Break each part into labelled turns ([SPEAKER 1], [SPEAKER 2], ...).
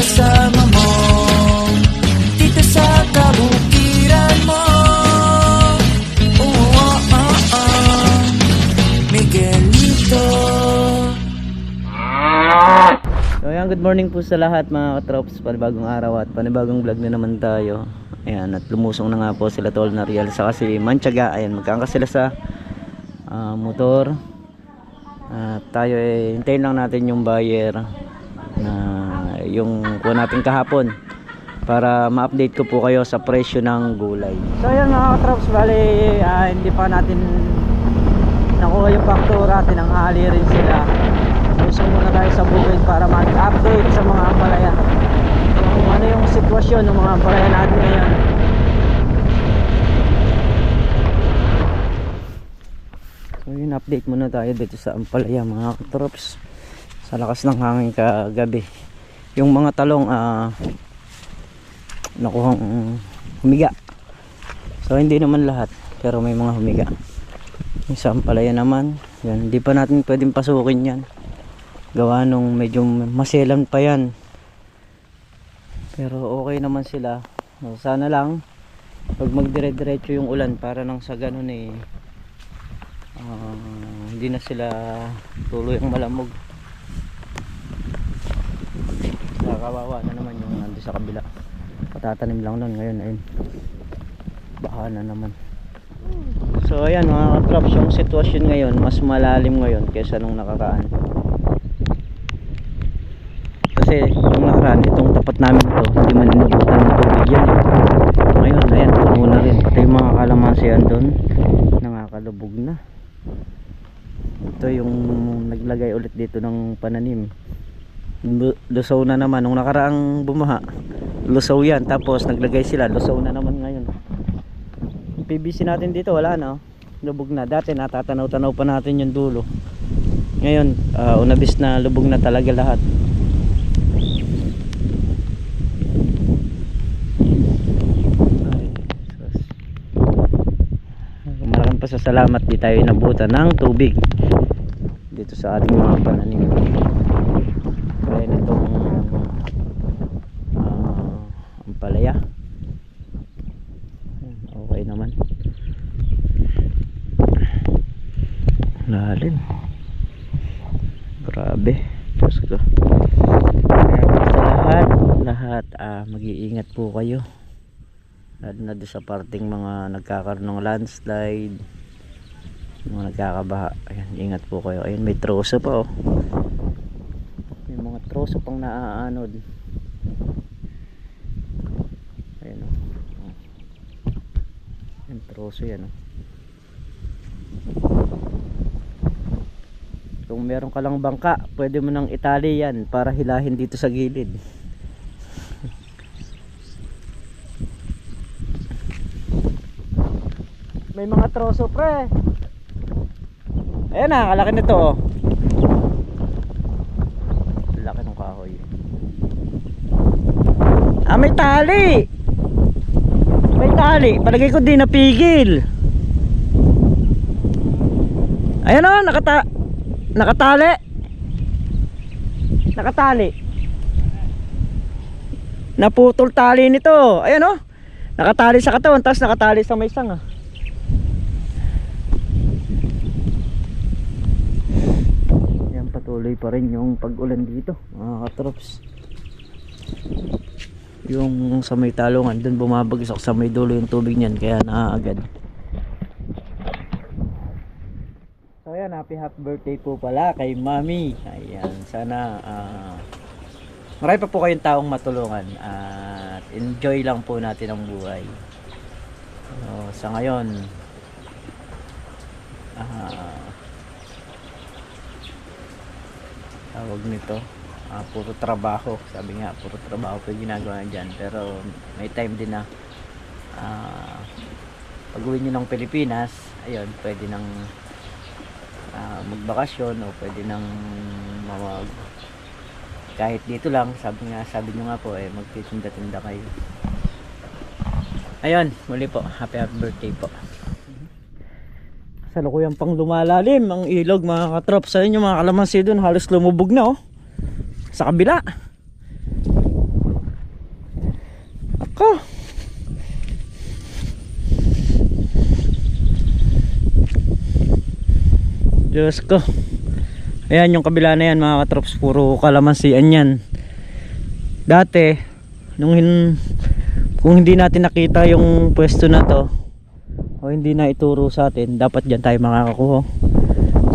[SPEAKER 1] kasama mo dito sa kabukiran mo. Miguelito.
[SPEAKER 2] So ayan, good morning po sa lahat mga katrops. Panibagong araw at panibagong vlog na naman tayo. Ayan, at lumusong na nga po sila Tol na Real sa kasi Manchaga. Ayan, magkangkas sila sa motor. At tayo hintayin lang natin yung buyer na yung kuha natin kahapon para ma-update ko po kayo sa presyo ng gulay. So ayan mga katrops, bali hindi pa natin nakuha yung faktura, tinanghali rin sila. Gusto muna tayo sa bukid para mag-update sa mga ampalaya kung ano yung sitwasyon ng mga ampalaya natin ngayon. So yun, update muna tayo dito sa ampalaya mga katrops. Sa lakas ng hangin kagabi, yung mga talong nakuhang humiga. So hindi naman lahat, pero may mga humiga. Yung sa ampalaya naman, yan, hindi pa natin pwedeng pasukin yan. Gawa nung medyo maselan pa yan. Pero okay naman sila. So, sana lang pag magdire-diretso yung ulan para nang sa ganun hindi na sila tuloy ang malamog. Kawawa na naman yung nandun sa kabila. Patatanim lang nun ngayon, ayun. Baha na naman. So ayan mga katrops, yung sitwasyon ngayon mas malalim ngayon kaysa nung nakaraan. Kasi nung nakaraan, itong tapat namin ito, hindi man inabutan ng tubig yan. Ngayon, ayan, puno na rin. Pati yung mga kalamansi yan doon, nakakalubog na. Ito yung naglagay ulit dito ng pananim. Lusaw na naman. Nung nakaraang bumaha, lusaw yan. Tapos naglagay sila, lusaw na naman ngayon. Yung PVC natin dito, wala na. Lubog na. Dati natatanaw-tanaw pa natin yung dulo. Ngayon, unabis na lubog na talaga lahat. Maraming pasasalamat, di tayo inabutan ng tubig dito sa ating mga pananim. Kaya nitong ampalaya okay naman, lalim, grabe. Diyos ko. Kaya sa lahat mag-iingat po kayo, lalo na doon sa parting mga nagkakaroon ng landslide, mga nagkakabaha. Ayan, ingat po kayo. Ayun, may troso pa may mga troso pang naaanod. Ayan yung troso yan Kung meron ka lang bangka, pwede mo nang itali yan para hilahin dito sa gilid. May mga troso pre. Ayan na, kalaki nito laki ng kahoy. May tali. May tali. Palagay ko di napigil. Ayan nakatali. Nakatali. Naputol tali nito. Ayan nakatali sa katawan, tapos nakatali sa may sanga. Patuloy pa rin yung pag-ulan dito mga katrops. Yung sa may talungan dun bumabagsak sa may dulo yung tubig niyan, kaya naaagad. So ayan, happy birthday po pala kay Mami. Ayan, sana marami pa po kayong taong matulungan at enjoy lang po natin ang buhay. So, sa ngayon tawag nito puro trabaho. Sabi nga, puro trabaho po yung ginagawa dyan, pero may time din na pag uwi nyo ng Pilipinas, ayun, pwede nang magbakasyon o pwede nang kahit dito lang. Sabi nyo nga po magtitinda-tinda kayo. Ayun, muli po, happy birthday po. Salukuyang pang lumalalim ang ilog mga katrop. Sa inyo mga kalamansi doon, halos lumubog na sa kabila. ko. Diyos ko. Ayan yung kabila na yan mga katrops, puro kalamansian yan. Dati kung hindi natin nakita yung pwesto na to o hindi na ituro sa atin, dapat dyan tayo makakakuha.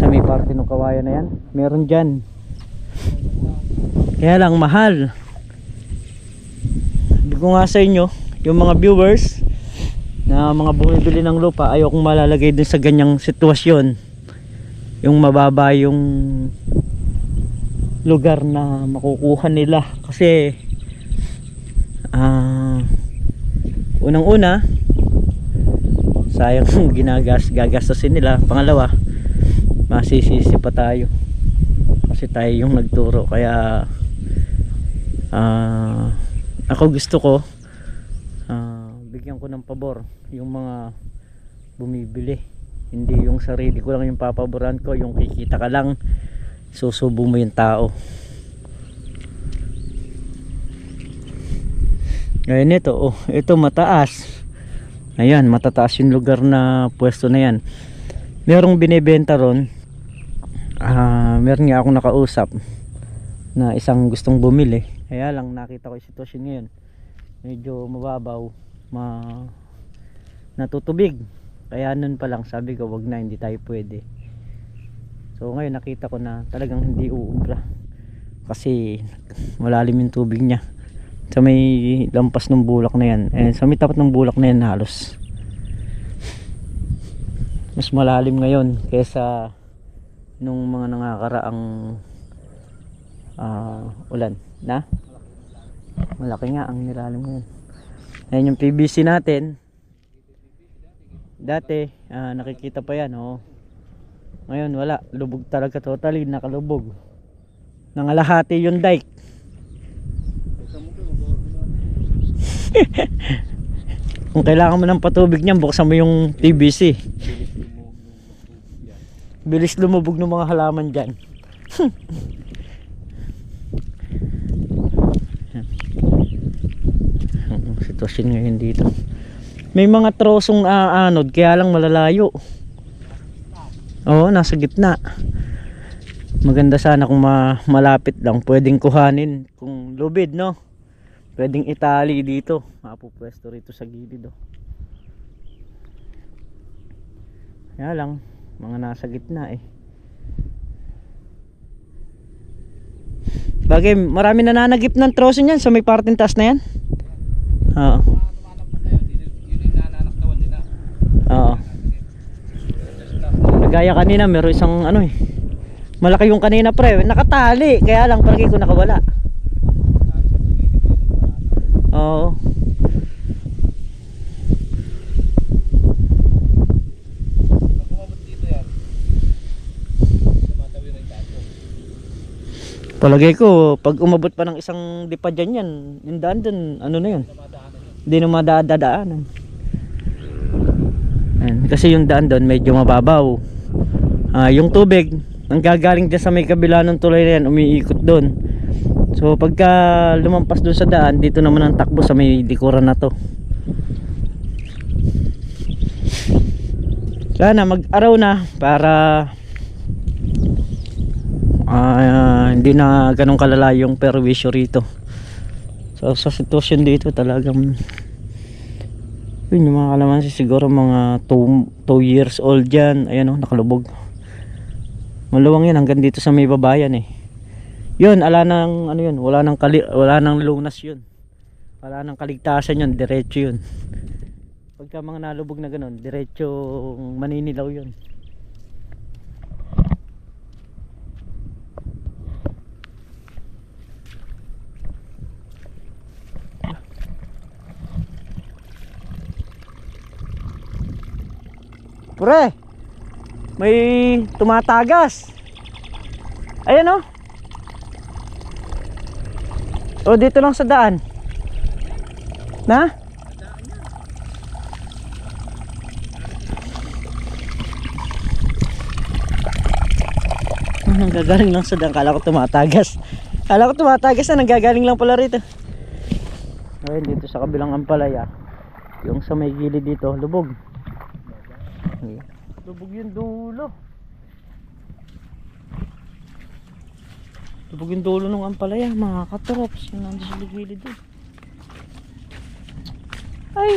[SPEAKER 2] Sa may parte ng kawayan na yan, meron dyan. Kaya lang mahal. Sabi ko nga sa inyo, yung mga viewers na mga bumibili ng lupa, ayokong malalagay dun sa ganyang sitwasyon, yung mababa yung lugar na makukuha nila. Kasi unang una, sayang gagastusin nila. Pangalawa, masisisi pa tayo kasi tayo yung nagturo. Kaya ako gusto ko bigyan ko ng pabor yung mga bumibili, hindi yung sarili ko lang yung papaboran ko, yung kikita ka lang, susubo mo yung tao. Ngayon ito mataas. Ayan, matataas yung lugar na pwesto na yan. Merong binibenta ron. Meron nga akong nakausap na isang gustong bumili. Kaya lang nakita ko yung sitwasyon ngayon, medyo mababaw, natutubig. Kaya nun pa lang sabi ko, wag na, hindi tayo pwede. So ngayon nakita ko na talagang hindi uubra kasi malalim yung tubig niya sa may lampas ng bulak na yan. Sa may tapat ng bulak na yan halos mas malalim ngayon kaysa nung mga nangakaraang ulan na. Malaki nga ang nilalim ngayon. Ayan yung PVC natin. Dati nakikita pa yan, oh. Ngayon wala, lubog talaga, totally nakalubog. Nangalahati yung dike. Kung kailangan mo ng patubig niyan, buksan mo yung PVC. Bilis lumubog ng mga halaman dyan. Sitwasyon ngayon dito. May mga trosong anod, kaya lang malalayo. Oo, nasa gitna. Maganda sana kung malapit lang, pwedeng kuhanin. Kung lubid, no? Pwedeng itali dito. Mapupwesto rito sa gilid, oh. Kaya lang, mga nasa gitna eh. Bagay, marami nananagip ng troso niyan sa may parteng taas na yan. Oo. Oo. Gaya kanina, meron isang ano eh. Malaki yung kanina pre, nakatali. Kaya lang palagi ko nakawala. Oo. Palagay ko, pag umabot pa ng isang dipa dyan yan, yung daan dun, ano na yun? Hindi na madadaanan. Kasi yung daan doon medyo mababaw. Yung tubig ang gagaling dyan sa may kabila ng tulay na yan, umiikot doon. So pagka lumampas doon sa daan, dito naman ang takbo sa may likuran na to. Sana mag-araw na para hindi na ganun kalala yung perwisyo rito. So sa sitwasyon dito talagang yun, yung mga kalamansi siguro mga 2 years old dyan. Ayan o, nakalubog. Maluwang yan hanggang dito sa may babayan eh. Yun, ala nang ano yun, wala nang lunas yun. Wala nang kaligtasan yun, diretso yun. Pagka mga nalubog na ganun, diretso maninilaw yun. Pre, may tumatagas. Ayan o. O dito lang sa daan. Na? Nanggagaling lang sa daan. Kala ko tumatagas. Kala ko tumatagas na, nanggagaling lang pala rito. Ayun, dito sa kabilang ampalaya, yung sa may gilid dito, lubog. Lubog yung dulo. Lubog yung dulo ng ampalaya, mga katrops. Yung nandun sa gilid doon. Ay!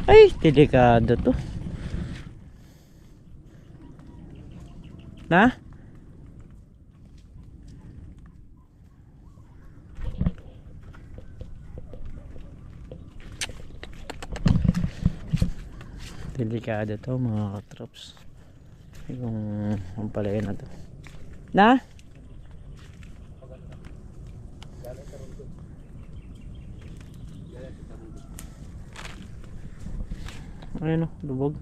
[SPEAKER 2] Ay, delikado to. Na? Delikado to mga katrops. Yung ampalaya na to. Na? Ayun o, lubog.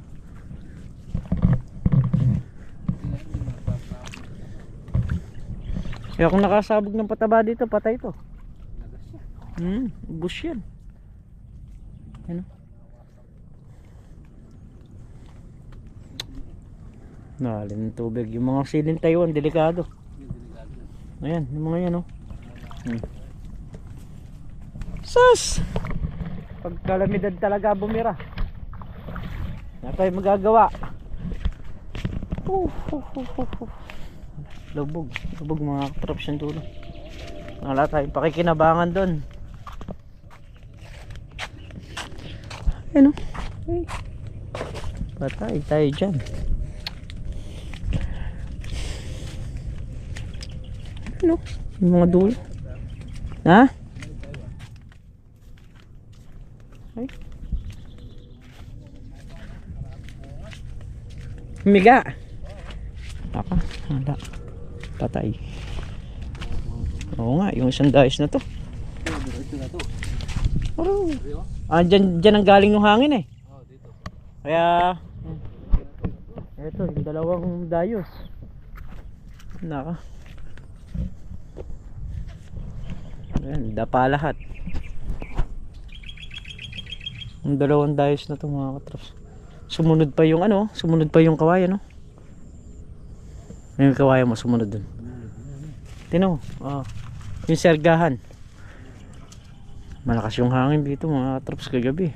[SPEAKER 2] Kaya kung nakasabog ng pataba dito, patay to. Ubus yan. Ayun o. Nalim ng tubig. Yung mga silin Taiwan, delikado. Ayan, yung mga yan o. Sus! Pag kalamidad talaga bumira. Wala tayo magagawa. Lubog. Lubog mga katrops yung dulo. Wala tayong pakikinabangan doon. Ayun o. Ay. Patay tayo dyan. Ano? Yung mga dulo. Ha? Ay. Miga. Ako, wala. Patay. Oo nga, yung isang dais na to. Oh. Dyan ang galing ng hangin eh. Kaya eto, yung dalawang dayos. Naka. Ayan, dapa lahat. Yung dalawang dayos na to mga katrops. Sumunod pa yung ano, sumunod pa yung kawayan, no? Yung kawayan mo sumunod dun. Tino, yung sergahan. Malakas yung hangin dito mga katrops kagabi.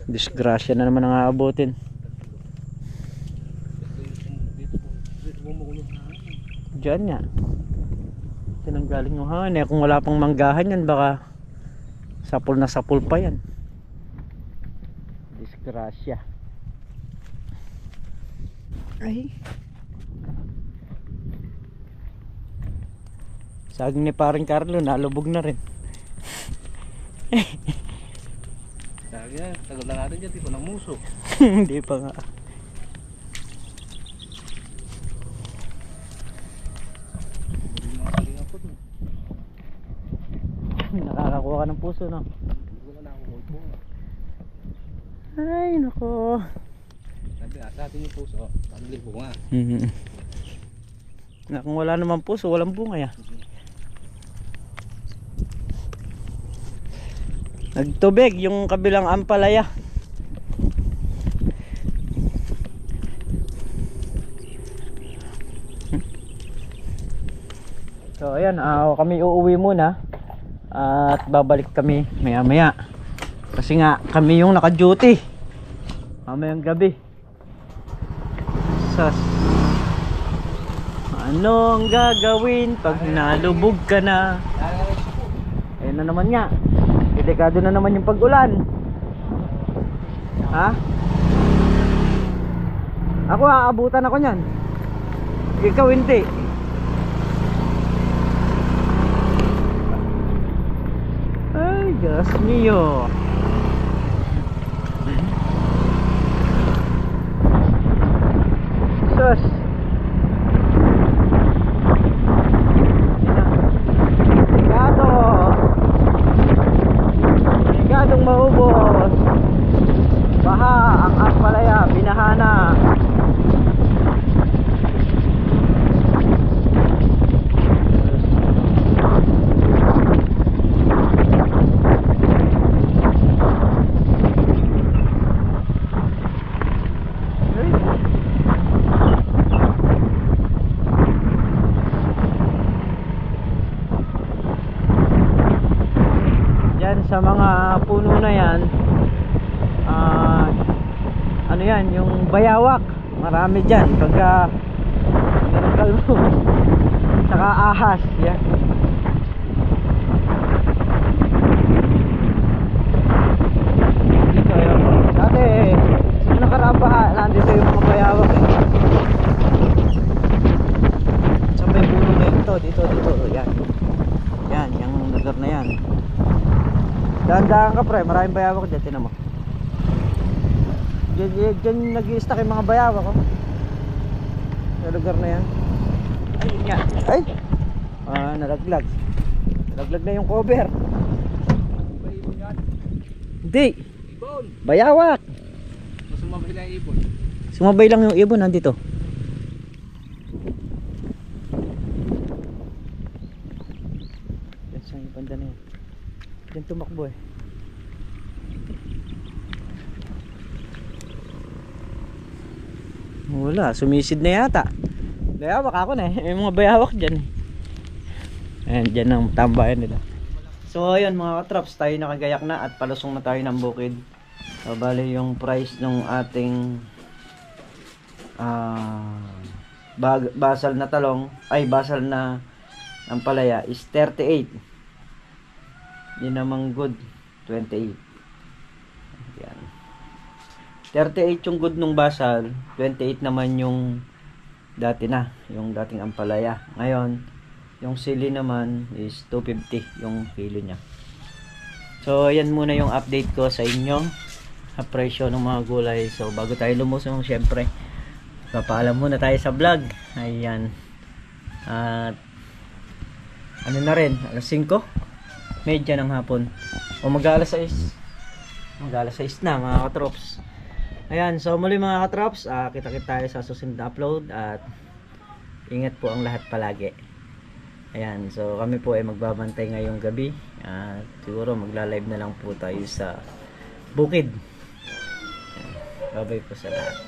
[SPEAKER 2] Disgrasya na naman ang aabutin. Diyan nga. Tinanggaling yung hangin. Kung wala pang manggahan yan, baka sapul na sapul pa yan. Disgrasya. Ay. Saging ni paring Carlo, nalubog na rin.
[SPEAKER 3] Saging, tagal na natin dyan, di pa namuso.
[SPEAKER 2] Hindi pa nga. Nakakakuha ka ng puso, no?
[SPEAKER 3] Wala na akong mulpo.
[SPEAKER 2] Ay, nako.
[SPEAKER 3] Sabi, asa atin yung puso, pamili ko nga.
[SPEAKER 2] Na kung wala naman puso, walang bunga ya. Nagtubig yung kabilang ampalaya. So ayan, kami uuwi muna. At babalik kami maya maya. Kasi nga kami yung naka-duty mamayang gabi. Sus. Anong gagawin pag nalubog ka na? Ayun na naman nga. Delikado na naman yung pag-ulan. Ha? Ako aabutan ako niyan. Ikaw hindi. Ay, Diyos mio. Sus. Delikado. Delikadong maubos. Baha ang ampalaya, binahana. puno na yan, ano yan, yung bayawak. Marami dyan pagka kalmo. Saka ahas yan. Dito yun. Dati nung nakaraang baha, nandito yung mga bayawak eh. Sa may puno na yun to. Dito. Yan. Yan, yung lugar na yan. Dahan-dahan ka pre, maraming bayawak dyan, tinan mo. Diyan nag-i-stack yung mga bayawak oh. Sa lugar na yan. Ayun nga. Ay! Nalaglag. Nalaglag na yung cover. Hindi.
[SPEAKER 3] Ibon.
[SPEAKER 2] Bayawak.
[SPEAKER 3] Mas sumabay lang yung ibon.
[SPEAKER 2] Sumabay lang yung ibon nandito. Yan sa yung banda na yan. Yan tumakbo eh. Wala, sumisid na yata. Bayawak ako na eh. May mga bayawak dyan eh. Ayan, dyan ang tambayan nila. So ayun mga katraps, tayo nakagayak na at palusong na tayo ng bukid. So bali yung price ng ating basal na talong, ay basal na ampalaya is 38. Yun namang good 28. Yan. 38 yung good nung basal, 28 naman yung dati na, yung dating ampalaya. Ngayon, yung sili naman is 250 yung kilo niya. So, yan muna yung update ko sa inyo sa presyo ng mga gulay. So, bago tayo lumusong, syempre, papaalam muna tayo sa vlog. Ayan. At, ano na rin, alas 5, medya ng hapon. O mag-alas 6. Mag-alas 6 na mga katrops. Ayan, so muli mga katrops, kita-kita tayo sa susunod na upload at ingat po ang lahat palagi. Ayan, so kami po ay magbabantay ngayong gabi at siguro magla-live na lang po tayo sa bukid. Ayan, bye-bye po sa lahat.